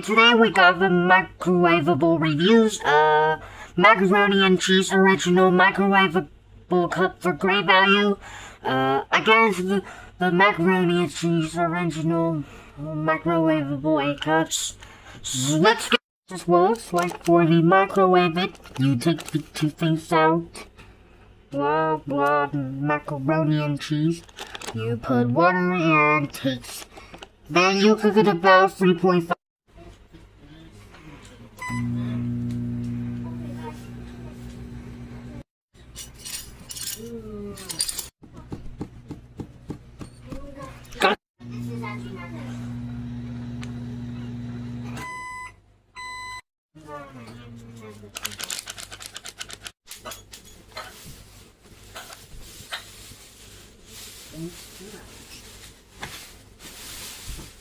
Today we got the microwavable reviews. Macaroni and cheese original microwavable cup for great value. I guess the macaroni and cheese original microwavable 8 cups. So let's get this works. Like for the microwave it, you take the two things out. Blah blah macaroni and cheese. You put water and takes. Then you cook it about 3.5.